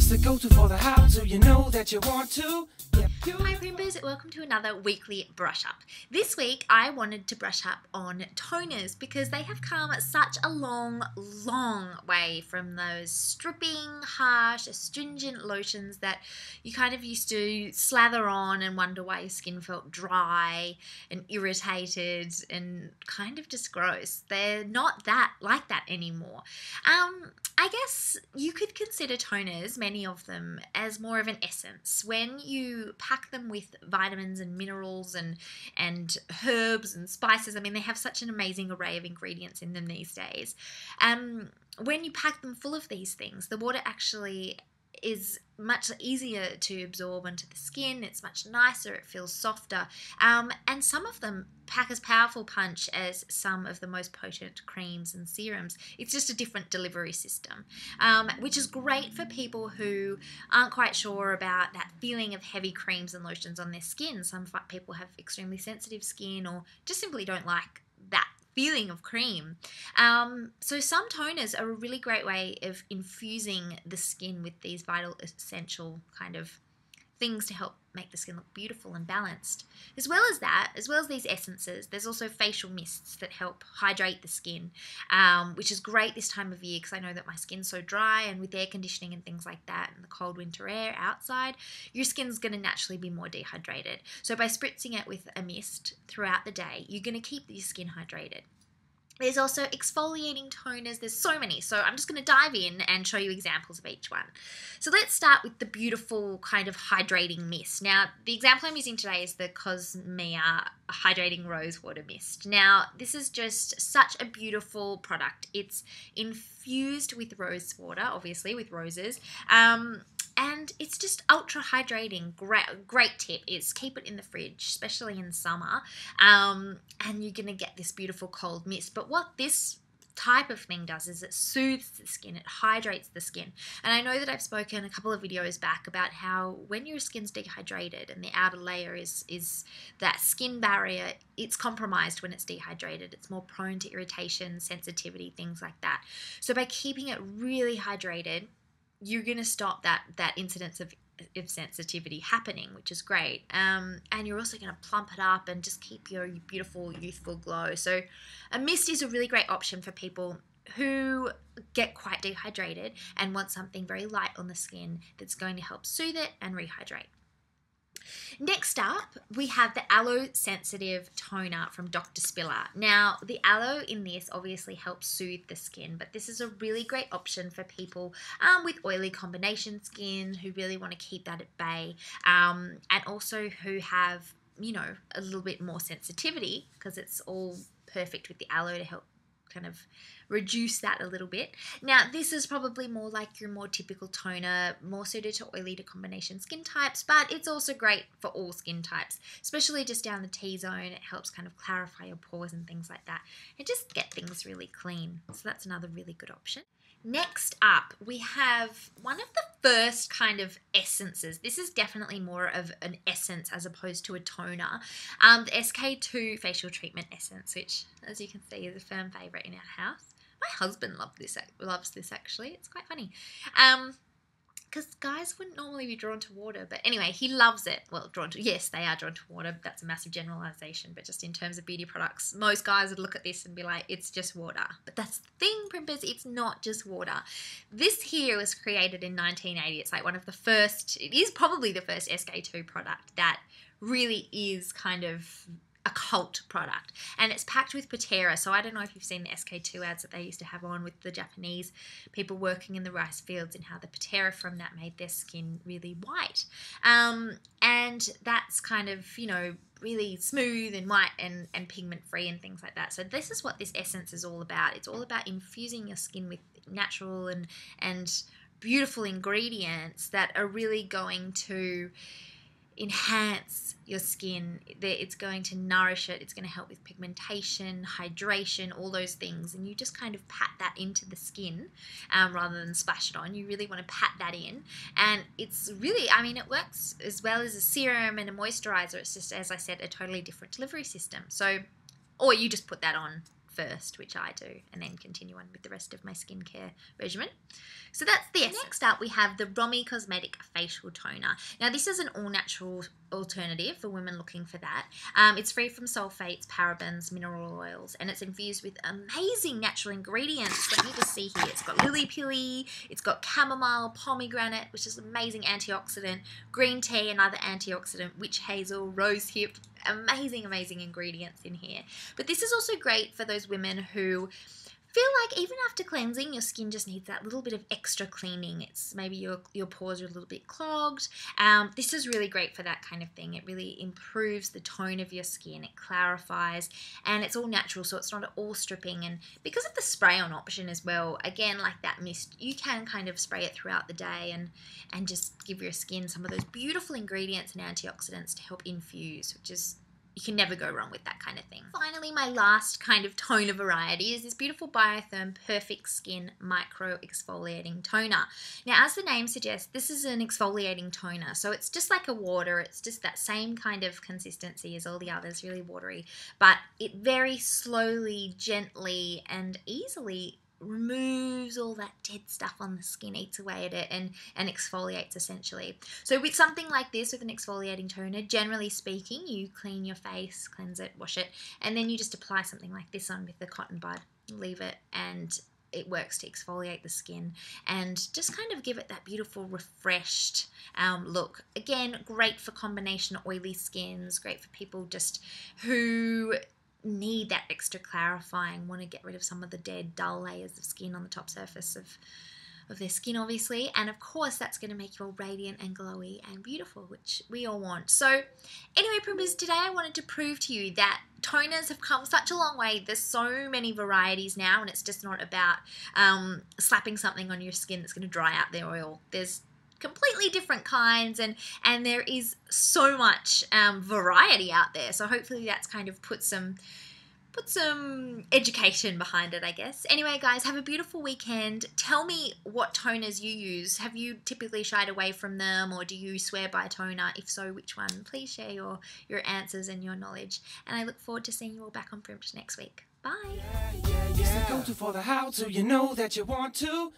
It's the go-to for the how, so you know that you want to. Hi Primpers, welcome to another weekly brush up. This week I wanted to brush up on toners because they have come such a long way from those stripping, harsh, astringent lotions that you kind of used to slather on and wonder why your skin felt dry and irritated and kind of just gross. They're not like that anymore. I guess you could consider toners, many of them, as more of an essence. When you pack them with vitamins and minerals and herbs and spices, I mean, they have such an amazing array of ingredients in them these days. When you pack them full of these things, the water actually is much easier to absorb onto the skin. It's much nicer, it feels softer, and some of them pack as powerful punch as some of the most potent creams and serums. It's just a different delivery system, which is great for people who aren't quite sure about that feeling of heavy creams and lotions on their skin. Some people have extremely sensitive skin or just simply don't like that feeling of cream. So some toners are a really great way of infusing the skin with these vital, essential kind of things to help make the skin look beautiful and balanced. As well as these essences, there's also facial mists that help hydrate the skin, which is great this time of year because I know that my skin's so dry, and with air conditioning and things like that and the cold winter air outside, your skin's going to naturally be more dehydrated. So by spritzing it with a mist throughout the day, you're going to keep your skin hydrated. There's also exfoliating toners. There's so many. So I'm just going to dive in and show you examples of each one. So let's start with the beautiful kind of hydrating mist. Now, the example I'm using today is the Cosmea Hydrating Rose Water Mist. Now, this is just such a beautiful product. It's infused with rose water, obviously, with roses. And it's just ultra hydrating. Great tip is keep it in the fridge, especially in summer, and you're going to get this beautiful cold mist. But what this type of thing does is it soothes the skin, it hydrates the skin. And I know that I've spoken a couple of videos back about how when your skin's dehydrated and the outer layer is that skin barrier, it's compromised when it's dehydrated. It's more prone to irritation, sensitivity, things like that. So by keeping it really hydrated, you're going to stop that incidence of sensitivity happening, which is great. And you're also going to plump it up and just keep your beautiful, youthful glow. So a mist is a really great option for people who get quite dehydrated and want something very light on the skin that's going to help soothe it and rehydrate. Next up, we have the Aloe Sensitive Toner from Dr. Spiller. Now, the aloe in this obviously helps soothe the skin, but this is a really great option for people with oily combination skin who really want to keep that at bay, and also who have, you know, a little bit more sensitivity because it's all perfect with the aloe to help kind of reduce that a little bit. Now, this is probably more like your more typical toner, more suited to oily to combination skin types, but it's also great for all skin types, especially just down the T-zone. It helps kind of clarify your pores and things like that and just get things really clean. So that's another really good option. Next up, we have one of the first kind of essences. This is definitely more of an essence as opposed to a toner. The SK2 Facial Treatment Essence, which, as you can see, is a firm favourite in our house. My husband loves this actually. It's quite funny. Because guys wouldn't normally be drawn to water, but anyway, he loves it. Well, yes, they are drawn to water. That's a massive generalization, but just in terms of beauty products, most guys would look at this and be like, it's just water. But that's the thing, Primpers, it's not just water. This here was created in 1980. It's like one of the first, it is probably the first SK2 product that really is kind of a cult product, and it's packed with patera. So I don't know if you've seen the SK2 ads that they used to have on with the Japanese people working in the rice fields and how the patera from that made their skin really white, and that's kind of, you know, really smooth and white and pigment free and things like that. So this is what this essence is all about. It's all about infusing your skin with natural and beautiful ingredients that are really going to enhance your skin. It's going to nourish it. It's going to help with pigmentation, hydration, all those things. And you just kind of pat that into the skin rather than splash it on. You really want to pat that in. And it's really, I mean, it works as well as a serum and a moisturizer. It's just, as I said, a totally different delivery system. So, or you just put that on first, which I do, and then continue on with the rest of my skincare regimen. So that's this. Next up, we have the Romy Cosmetic Facial Toner. Now, this is an all-natural alternative for women looking for that. It's free from sulfates, parabens, mineral oils, and it's infused with amazing natural ingredients. Let me just see here. It's got lily pilly, it's got chamomile, pomegranate, which is an amazing antioxidant, green tea, another antioxidant, witch hazel, rosehip. Amazing, amazing ingredients in here. But this is also great for those women who feel like even after cleansing, your skin just needs that little bit of extra cleaning. It's maybe your pores are a little bit clogged. This is really great for that kind of thing. It really improves the tone of your skin. It clarifies, and it's all natural, so it's not all stripping. And because of the spray-on option as well, again, like that mist, you can kind of spray it throughout the day and just give your skin some of those beautiful ingredients and antioxidants to help infuse, which is, you can never go wrong with that kind of thing. Finally, my last kind of toner variety is this beautiful Biotherm Perfect Skin Micro Exfoliating Toner. Now, as the name suggests, this is an exfoliating toner. So it's just like a water. It's just that same kind of consistency as all the others, really watery. But it very slowly, gently, and easily removes all that dead stuff on the skin, eats away at it, and exfoliates essentially. So with something like this, with an exfoliating toner, generally speaking, you clean your face, cleanse it, wash it, and then you just apply something like this on with the cotton bud, leave it, and it works to exfoliate the skin and just kind of give it that beautiful refreshed look. Again, great for combination oily skins, great for people just who need that extra clarifying, want to get rid of some of the dead, dull layers of skin on the top surface of their skin, obviously. And of course, that's going to make you all radiant and glowy and beautiful, which we all want. So anyway, Primpers, today I wanted to prove to you that toners have come such a long way. There's so many varieties now, and it's just not about slapping something on your skin that's going to dry out the oil. There's completely different kinds, and there is so much variety out there. So hopefully that's kind of put some education behind it, I guess. Anyway, guys, have a beautiful weekend. Tell me what toners you use. Have you typically shied away from them, or do you swear by a toner? If so, which one? Please share your answers and your knowledge. And I look forward to seeing you all back on Primped next week. Bye. It's the go-to for the how-to. You know that you want to.